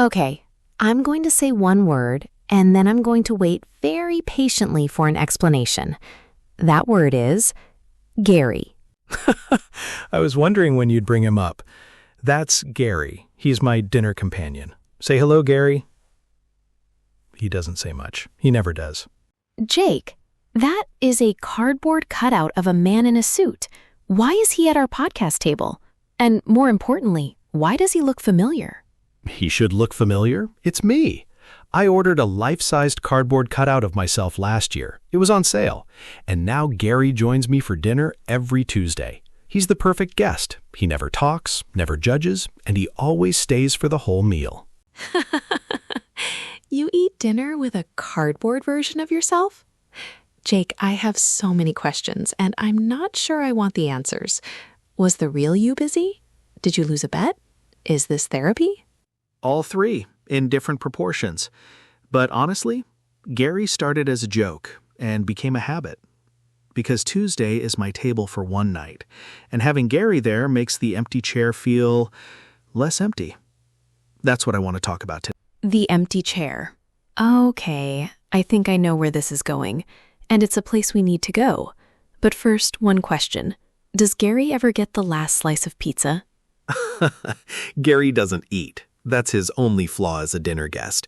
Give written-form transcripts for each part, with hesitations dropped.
Okay, I'm going to say one word, and then I'm going to wait very patiently for an explanation. That word is Gary. I was wondering when you'd bring him up. That's Gary. He's my dinner companion. Say hello, Gary. He doesn't say much. He never does. Jake, that is a cardboard cutout of a man in a suit. Why is he at our podcast table? And more importantly, why does he look familiar? He should look familiar. It's me. I ordered a life-sized cardboard cutout of myself last year. It was on sale. And now Gary joins me for dinner every Tuesday. He's the perfect guest. He never talks, never judges, and he always stays for the whole meal. You eat dinner with a cardboard version of yourself? Jake, I have so many questions, and I'm not sure I want the answers. Was the real you busy? Did you lose a bet? Is this therapy? All three, in different proportions. But honestly, Gary started as a joke and became a habit. Because Tuesday is my table for one night, and having Gary there makes the empty chair feel less empty. That's what I want to talk about today. The empty chair. Okay, I think I know where this is going, and it's a place we need to go. But first, one question. Does Gary ever get the last slice of pizza? Gary doesn't eat. That's his only flaw as a dinner guest.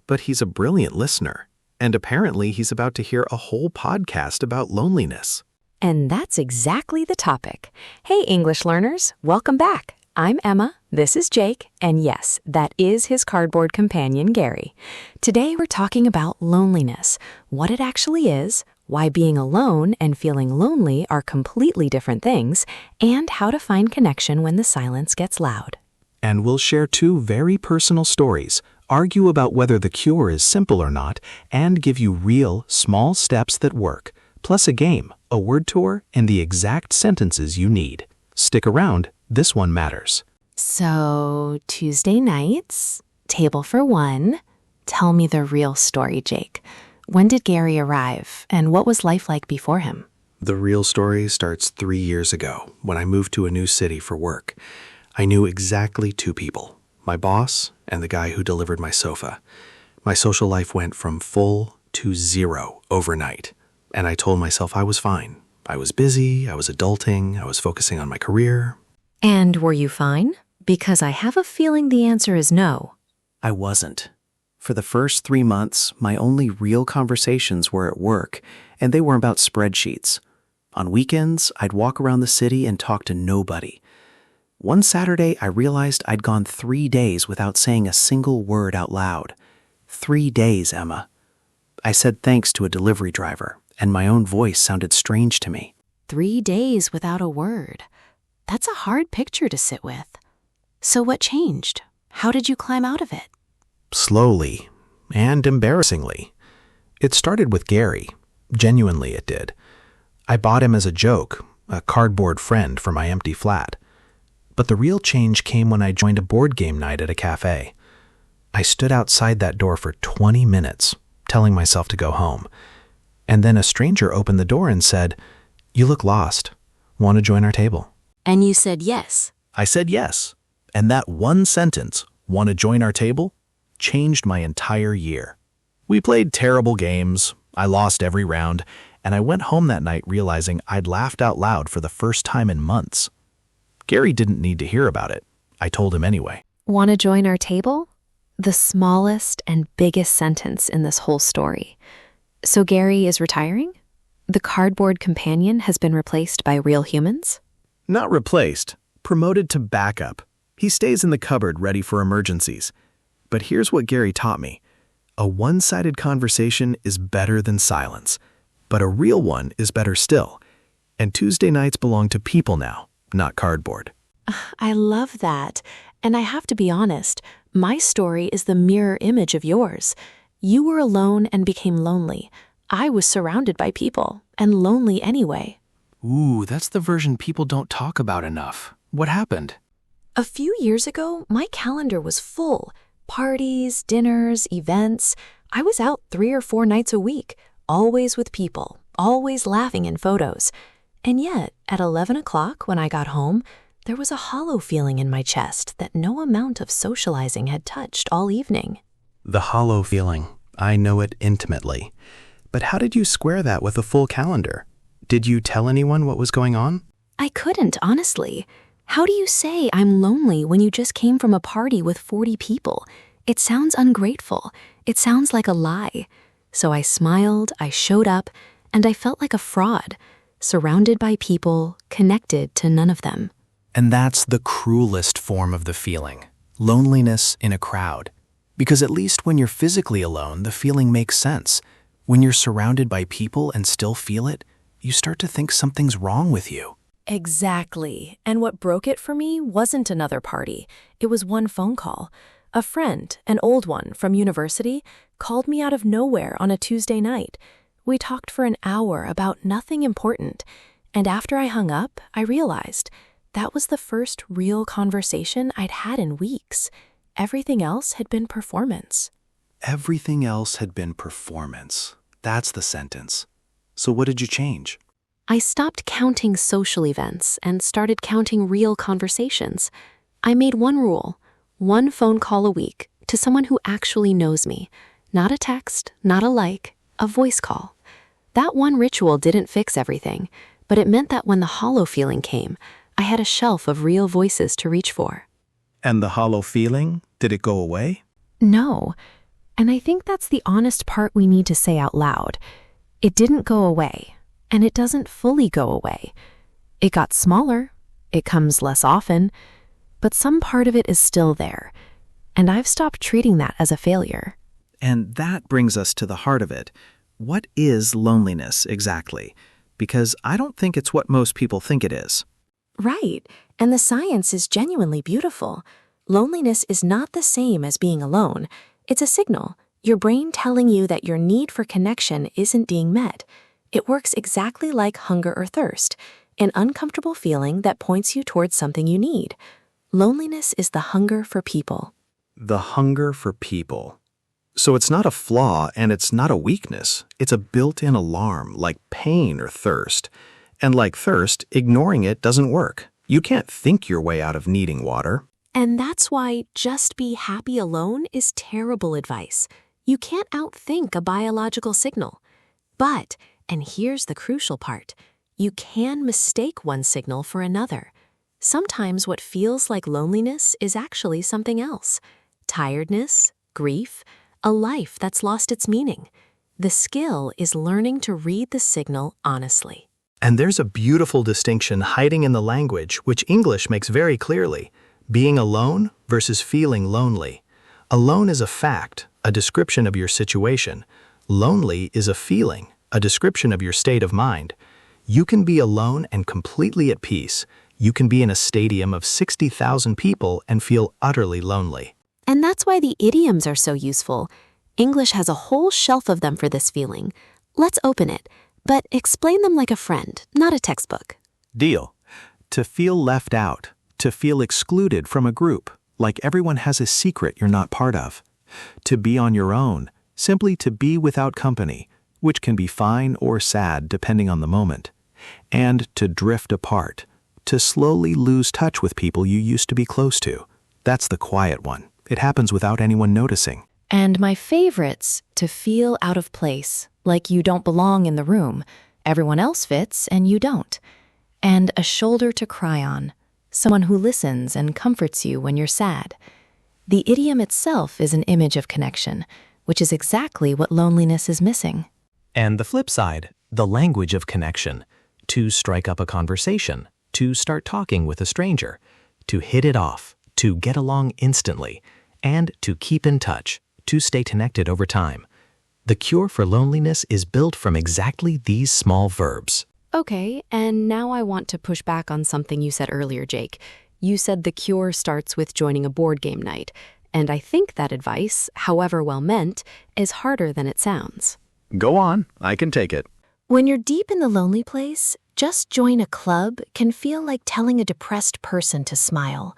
But he's a brilliant listener. And apparently he's about to hear a whole podcast about loneliness. And that's exactly the topic. Hey, English learners, welcome back. I'm Emma, this is Jake, and yes, that is his cardboard companion, Gary. Today we're talking about loneliness, what it actually is, why being alone and feeling lonely are completely different things, and how to find connection when the silence gets loud. And we'll share two very personal stories, argue about whether the cure is simple or not, and give you real, small steps that work, plus a game, a word tour, and the exact sentences you need. Stick around, this one matters. So, Tuesday nights, table for one. Tell me the real story, Jake. When did Gary arrive, and what was life like before him? The real story starts 3 years ago, when I moved to a new city for work. I knew exactly two people, my boss and the guy who delivered my sofa. My social life went from full to zero overnight, and I told myself I was fine. I was busy, I was adulting, I was focusing on my career. And were you fine? Because I have a feeling the answer is no. I wasn't. For the first 3 months, my only real conversations were at work, and they were about spreadsheets. On weekends, I'd walk around the city and talk to nobody. One Saturday, I realized I'd gone 3 days without saying a single word out loud. 3 days, Emma. I said thanks to a delivery driver, and my own voice sounded strange to me. 3 days without a word. That's a hard picture to sit with. So what changed? How did you climb out of it? Slowly and embarrassingly. It started with Gary. Genuinely, it did. I bought him as a joke, a cardboard friend for my empty flat. But the real change came when I joined a board game night at a cafe. I stood outside that door for 20 minutes, telling myself to go home. And then a stranger opened the door and said, "You look lost. Want to join our table?" And you said yes. I said yes. And that one sentence, "Want to join our table?" changed my entire year. We played terrible games. I lost every round. And I went home that night realizing I'd laughed out loud for the first time in months. Gary didn't need to hear about it. I told him anyway. Want to join our table? The smallest and biggest sentence in this whole story. So Gary is retiring? The cardboard companion has been replaced by real humans? Not replaced, promoted to backup. He stays in the cupboard ready for emergencies. But here's what Gary taught me. A one-sided conversation is better than silence. But a real one is better still. And Tuesday nights belong to people now, not cardboard. I love that. And I have to be honest, my story is the mirror image of yours. You were alone and became lonely. I was surrounded by people and lonely anyway. Ooh, that's the version people don't talk about enough. What happened? A few years ago, my calendar was full. Parties, dinners, events. I was out 3 or 4 nights a week, always with people, always laughing in photos. And yet, at 11 o'clock when I got home, There was a hollow feeling in my chest that no amount of socializing had touched all evening. The hollow feeling. I know it intimately. But how did you square that with a full calendar? Did you tell anyone what was going on? I couldn't, honestly. How do you say I'm lonely when you just came from a party with 40 people? It sounds ungrateful. It sounds like a lie. So I smiled, I showed up, and I felt like a fraud, surrounded by people, connected to none of them. And that's the cruelest form of the feeling, loneliness in a crowd. Because at least when you're physically alone, the feeling makes sense. When you're surrounded by people and still feel it, you start to think something's wrong with you. Exactly. And what broke it for me wasn't another party. It was one phone call. A friend, an old one from university, called me out of nowhere on a Tuesday night. We talked for an hour about nothing important. And after I hung up, I realized that was the first real conversation I'd had in weeks. Everything else had been performance. Everything else had been performance. That's the sentence. So what did you change? I stopped counting social events and started counting real conversations. I made one rule, one phone call a week to someone who actually knows me. Not a text, not a like, a voice call. That one ritual didn't fix everything, but it meant that when the hollow feeling came, I had a shelf of real voices to reach for. And the hollow feeling, did it go away? No. And I think that's the honest part we need to say out loud. It didn't go away, and it doesn't fully go away. It got smaller, it comes less often, but some part of it is still there, and I've stopped treating that as a failure. And that brings us to the heart of it. What is loneliness exactly? Because I don't think it's what most people think it is. Right, and the science is genuinely beautiful. Loneliness is not the same as being alone. It's a signal, your brain telling you that your need for connection isn't being met. It works exactly like hunger or thirst, an uncomfortable feeling that points you towards something you need. Loneliness is the hunger for people. The hunger for people. So it's not a flaw and it's not a weakness. It's a built-in alarm, like pain or thirst. And like thirst, ignoring it doesn't work. You can't think your way out of needing water. And that's why just be happy alone is terrible advice. You can't outthink a biological signal. But, and here's the crucial part, you can mistake one signal for another. Sometimes what feels like loneliness is actually something else. Tiredness, grief, a life that's lost its meaning. The skill is learning to read the signal honestly. And there's a beautiful distinction hiding in the language, which English makes very clearly. Being alone versus feeling lonely. Alone is a fact, a description of your situation. Lonely is a feeling, a description of your state of mind. You can be alone and completely at peace. You can be in a stadium of 60,000 people and feel utterly lonely. And that's why the idioms are so useful. English has a whole shelf of them for this feeling. Let's open it, but explain them like a friend, not a textbook. Deal. To feel left out. To feel excluded from a group, like everyone has a secret you're not part of. To be on your own, simply to be without company, which can be fine or sad depending on the moment. And to drift apart, to slowly lose touch with people you used to be close to. That's the quiet one. It happens without anyone noticing. And my favorites, to feel out of place, like you don't belong in the room. Everyone else fits and you don't. And a shoulder to cry on. Someone who listens and comforts you when you're sad. The idiom itself is an image of connection, which is exactly what loneliness is missing. And the flip side, the language of connection. To strike up a conversation, to start talking with a stranger, to hit it off, to get along instantly, and to keep in touch, to stay connected over time. The cure for loneliness is built from exactly these small verbs. Okay, and now I want to push back on something you said earlier, Jake. You said the cure starts with joining a board game night, and I think that advice, however well meant, is harder than it sounds. Go on, I can take it. When you're deep in the lonely place, just join a club can feel like telling a depressed person to smile.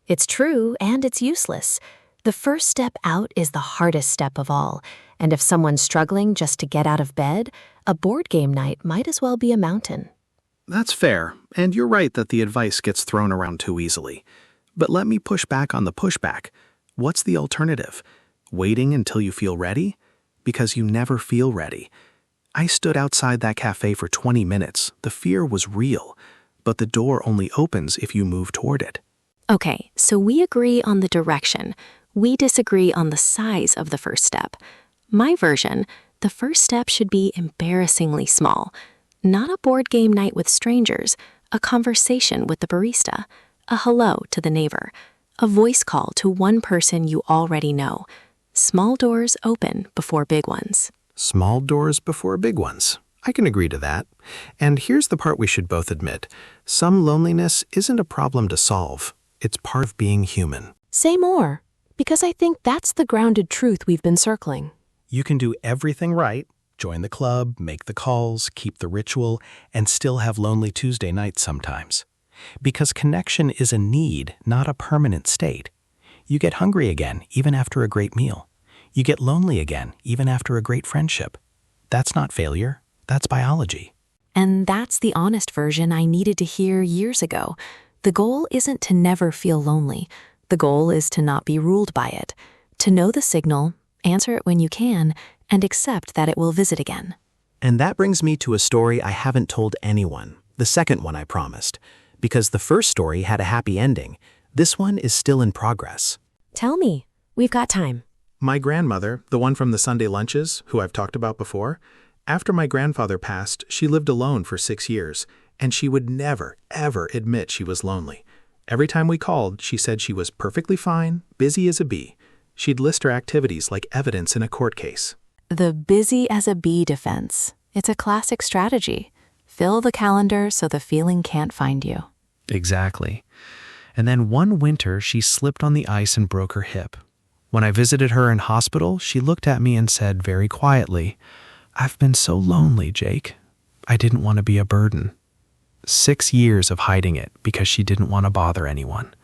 It's true, and it's useless. The first step out is the hardest step of all, and if someone's struggling just to get out of bed, a board game night might as well be a mountain. That's fair, and you're right that the advice gets thrown around too easily. But let me push back on the pushback. What's the alternative? Waiting until you feel ready? Because you never feel ready. I stood outside that cafe for 20 minutes. The fear was real, but the door only opens if you move toward it. Okay, so we agree on the direction. We disagree on the size of the first step. My version, the first step should be embarrassingly small. Not a board game night with strangers, a conversation with the barista, a hello to the neighbor, a voice call to one person you already know. Small doors open before big ones. Small doors before big ones. I can agree to that. And here's the part we should both admit. Some loneliness isn't a problem to solve. It's part of being human. Say more, because I think that's the grounded truth we've been circling. You can do everything right, join the club, make the calls, keep the ritual, and still have lonely Tuesday nights sometimes. Because connection is a need, not a permanent state. You get hungry again, even after a great meal. You get lonely again, even after a great friendship. That's not failure. That's biology. And that's the honest version I needed to hear years ago. The goal isn't to never feel lonely. The goal is to not be ruled by it. To know the signal, answer it when you can, and accept that it will visit again. And that brings me to a story I haven't told anyone, the second one I promised. Because the first story had a happy ending. This one is still in progress. Tell me. We've got time. My grandmother, the one from the Sunday lunches, who I've talked about before, after my grandfather passed, she lived alone for 6 years, and she would never, ever admit she was lonely. Every time we called, she said she was perfectly fine, busy as a bee. She'd list her activities like evidence in a court case. The busy as a bee defense. It's a classic strategy. Fill the calendar so the feeling can't find you. Exactly. And then one winter, she slipped on the ice and broke her hip. When I visited her in hospital, she looked at me and said very quietly, "I've been so lonely, Jake. I didn't want to be a burden." 6 years of hiding it because she didn't want to bother anyone.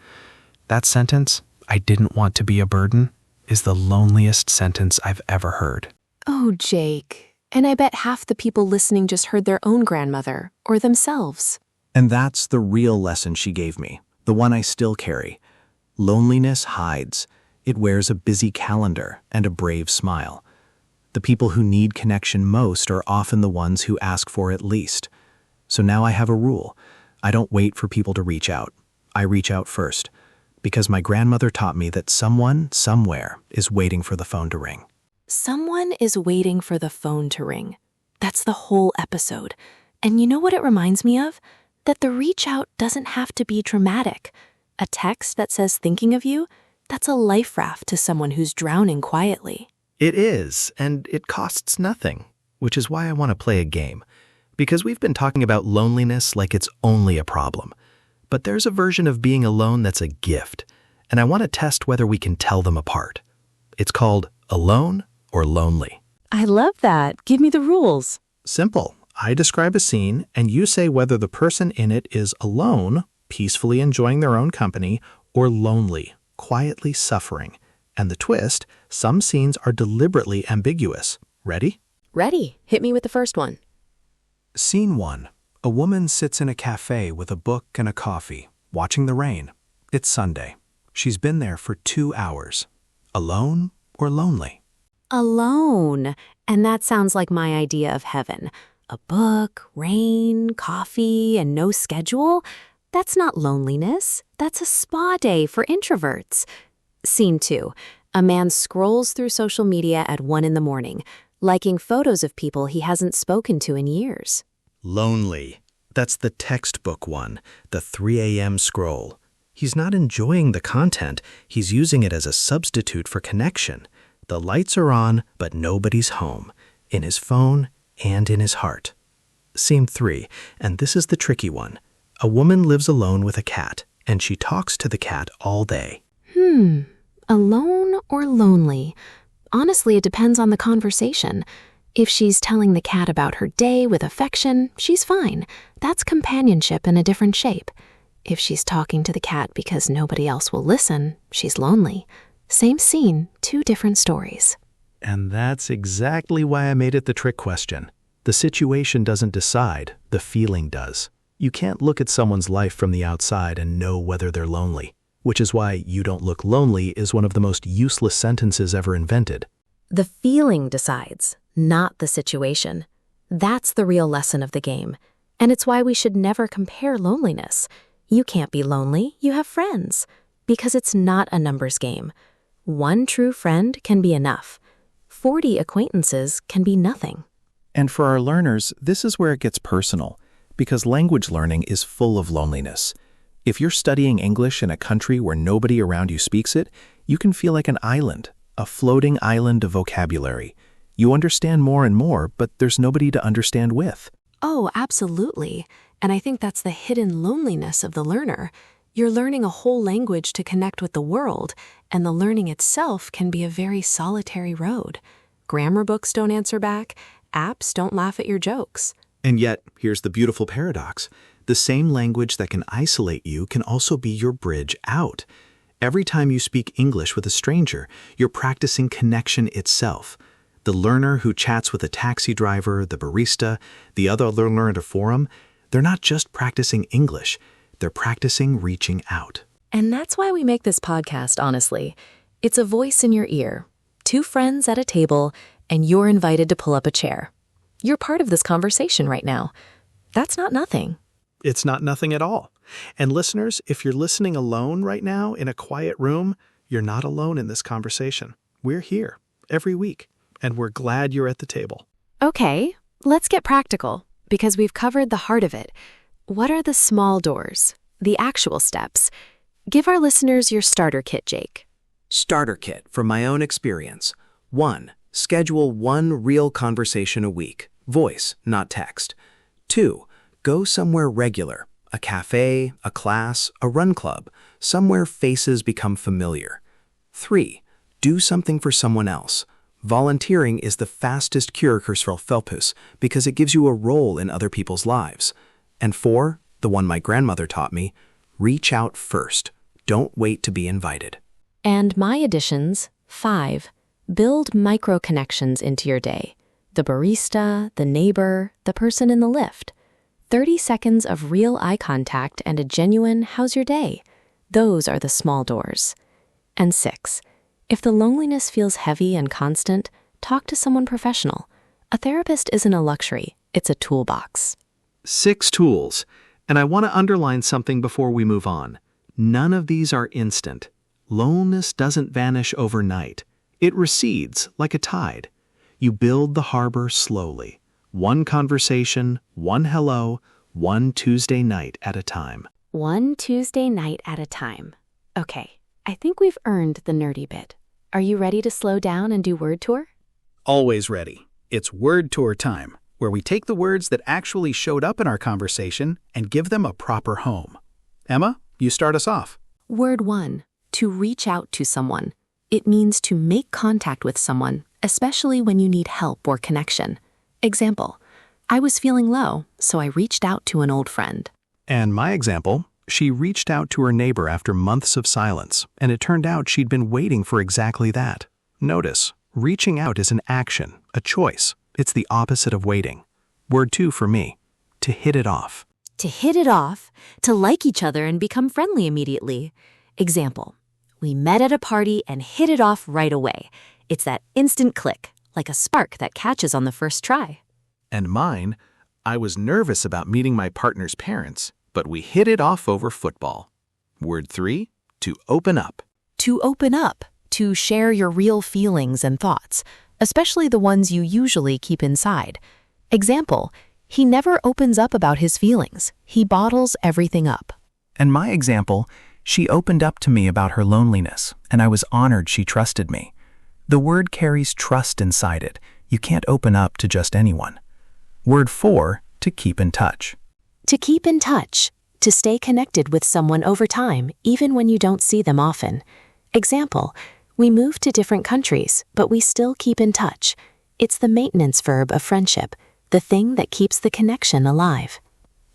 That sentence, "I didn't want to be a burden," is the loneliest sentence I've ever heard. Oh, Jake. And I bet half the people listening just heard their own grandmother or themselves. And that's the real lesson she gave me, the one I still carry. Loneliness hides. It wears a busy calendar and a brave smile. The people who need connection most are often the ones who ask for it least. So now I have a rule. I don't wait for people to reach out. I reach out first, because my grandmother taught me that someone, somewhere, is waiting for the phone to ring. Someone is waiting for the phone to ring. That's the whole episode. And you know what it reminds me of? That the reach out doesn't have to be dramatic. A text that says thinking of you, that's a life raft to someone who's drowning quietly. It is, and it costs nothing, which is why I want to play a game. Because we've been talking about loneliness like it's only a problem. But there's a version of being alone that's a gift, and I want to test whether we can tell them apart. It's called alone or lonely. I love that. Give me the rules. Simple. I describe a scene, and you say whether the person in it is alone, peacefully enjoying their own company, or lonely, quietly suffering. And the twist, some scenes are deliberately ambiguous. Ready? Ready. Hit me with the first one. Scene 1. A woman sits in a cafe with a book and a coffee, watching the rain. It's Sunday. She's been there for 2 hours. Alone or lonely? Alone. And that sounds like my idea of heaven. A book, rain, coffee, and no schedule? That's not loneliness. That's a spa day for introverts. Scene 2. A man scrolls through social media at 1 a.m, liking photos of people he hasn't spoken to in years. Lonely. That's the textbook one, the 3 a.m. scroll. He's not enjoying the content, he's using it as a substitute for connection. The lights are on, but nobody's home, in his phone and in his heart. Scene 3, and this is the tricky one. A woman lives alone with a cat, and she talks to the cat all day. Alone or lonely? Honestly, it depends on the conversation. If she's telling the cat about her day with affection, she's fine. That's companionship in a different shape. If she's talking to the cat because nobody else will listen, she's lonely. Same scene, 2 different stories. And that's exactly why I made it the trick question. The situation doesn't decide, the feeling does. You can't look at someone's life from the outside and know whether they're lonely, which is why "you don't look lonely" is one of the most useless sentences ever invented. The feeling decides, not the situation. That's the real lesson of the game. And it's why we should never compare loneliness. You can't be lonely, you have friends. Because it's not a numbers game. One true friend can be enough. 40 acquaintances can be nothing. And for our learners, this is where it gets personal, because language learning is full of loneliness. If you're studying English in a country where nobody around you speaks it, you can feel like an island, a floating island of vocabulary. You understand more and more, but there's nobody to understand with. Oh, absolutely. And I think that's the hidden loneliness of the learner. You're learning a whole language to connect with the world, and the learning itself can be a very solitary road. Grammar books don't answer back, apps don't laugh at your jokes. And yet, here's the beautiful paradox. The same language that can isolate you can also be your bridge out. Every time you speak English with a stranger, you're practicing connection itself. The learner who chats with a taxi driver, the barista, the other learner at a forum, they're not just practicing English, they're practicing reaching out. And that's why we make this podcast, honestly. It's a voice in your ear. 2 friends at a table, and you're invited to pull up a chair. You're part of this conversation right now. That's not nothing. It's not nothing at all. And listeners, if you're listening alone right now in a quiet room, you're not alone in this conversation. We're here every week, and we're glad you're at the table. Okay, let's get practical, because we've covered the heart of it. What are the small doors, the actual steps? Give our listeners your starter kit, Jake. Starter kit from my own experience. 1. Schedule 1 real conversation a week. Voice, not text. 2. Go somewhere regular. A cafe, a class, a run club. Somewhere faces become familiar. 3. Do something for someone else. Volunteering is the fastest cure for self-help because it gives you a role in other people's lives. And 4, the one my grandmother taught me, reach out first. Don't wait to be invited. And my additions, 5. Build micro-connections into your day. The barista, the neighbor, the person in the lift. 30 seconds of real eye contact and a genuine "how's your day?" Those are the small doors. And 6. If the loneliness feels heavy and constant, talk to someone professional. A therapist isn't a luxury, it's a toolbox. 6 tools. And I want to underline something before we move on. None of these are instant. Loneliness doesn't vanish overnight. It recedes like a tide. You build the harbor slowly. 1 conversation, 1 hello, 1 Tuesday night at a time. 1 Tuesday night at a time. Okay, I think we've earned the nerdy bit. Are you ready to slow down and do word tour? Always ready. It's word tour time, where we take the words that actually showed up in our conversation and give them a proper home. Emma, you start us off. Word 1, to reach out to someone. It means to make contact with someone, especially when you need help or connection. Example, I was feeling low, so I reached out to an old friend. And my example, she reached out to her neighbor after months of silence, and it turned out she'd been waiting for exactly that. Notice, reaching out is an action, a choice. It's the opposite of waiting. Word 2 for me, to hit it off. To hit it off, to like each other and become friendly immediately. Example, we met at a party and hit it off right away. It's that instant click, like a spark that catches on the first try. And mine, I was nervous about meeting my partner's parents, but we hit it off over football. Word 3, to open up. To open up, to share your real feelings and thoughts, especially the ones you usually keep inside. Example, he never opens up about his feelings. He bottles everything up. And my example, she opened up to me about her loneliness, and I was honored she trusted me. The word carries trust inside it. You can't open up to just anyone. Word 4, to keep in touch. To keep in touch, to stay connected with someone over time, even when you don't see them often. Example, we moved to different countries, but we still keep in touch. It's the maintenance verb of friendship, the thing that keeps the connection alive.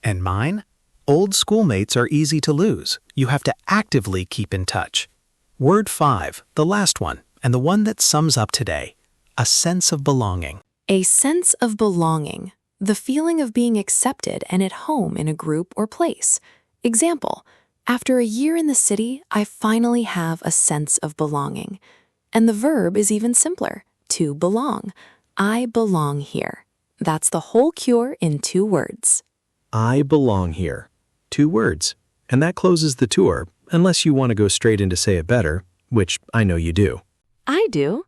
And mine? Old schoolmates are easy to lose. You have to actively keep in touch. Word 5, the last one, and the one that sums up today, a sense of belonging. A sense of belonging. The feeling of being accepted and at home in a group or place. Example, after a year in the city, I finally have a sense of belonging. And the verb is even simpler, to belong. I belong here. That's the whole cure in 2 words. I belong here. 2 words. And that closes the tour, unless you want to go straight into say it better, which I know you do. I do.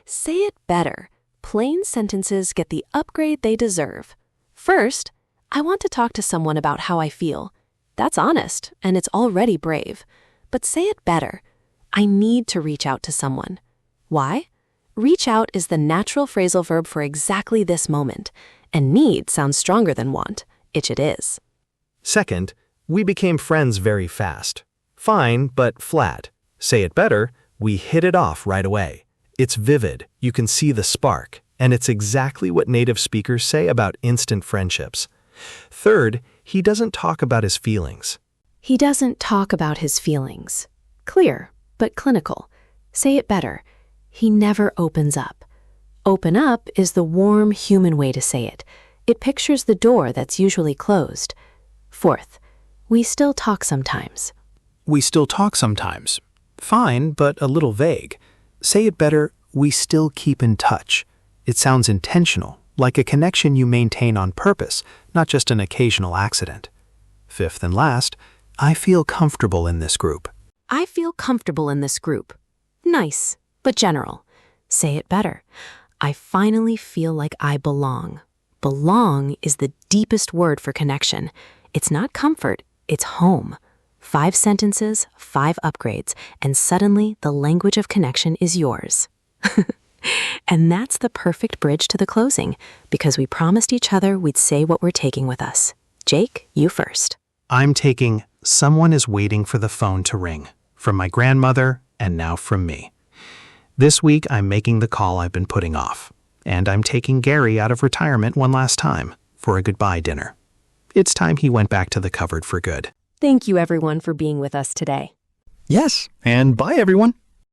Say it better. Plain sentences get the upgrade they deserve. First, I want to talk to someone about how I feel. That's honest, and it's already brave. But say it better. I need to reach out to someone. Why? Reach out is the natural phrasal verb for exactly this moment, and need sounds stronger than want, which it is. Second, we became friends very fast. Fine, but flat. Say it better, we hit it off right away. It's vivid, you can see the spark, and it's exactly what native speakers say about instant friendships. Third, he doesn't talk about his feelings. He doesn't talk about his feelings. Clear, but clinical. Say it better. He never opens up. Open up is the warm, human way to say it. It pictures the door that's usually closed. Fourth, we still talk sometimes. We still talk sometimes. Fine, but a little vague. Say it better, we still keep in touch. It sounds intentional, like a connection you maintain on purpose, not just an occasional accident. Fifth and last, I feel comfortable in this group. I feel comfortable in this group. Nice, but general. Say it better. I finally feel like I belong. Belong is the deepest word for connection. It's not comfort, it's home. 5 sentences, 5 upgrades, and suddenly the language of connection is yours. And that's the perfect bridge to the closing, because we promised each other we'd say what we're taking with us. Jake, you first. I'm taking someone is waiting for the phone to ring, from my grandmother and now from me. This week I'm making the call I've been putting off, and I'm taking Gary out of retirement one last time for a goodbye dinner. It's time he went back to the cupboard for good. Thank you everyone for being with us today. Yes, and bye everyone.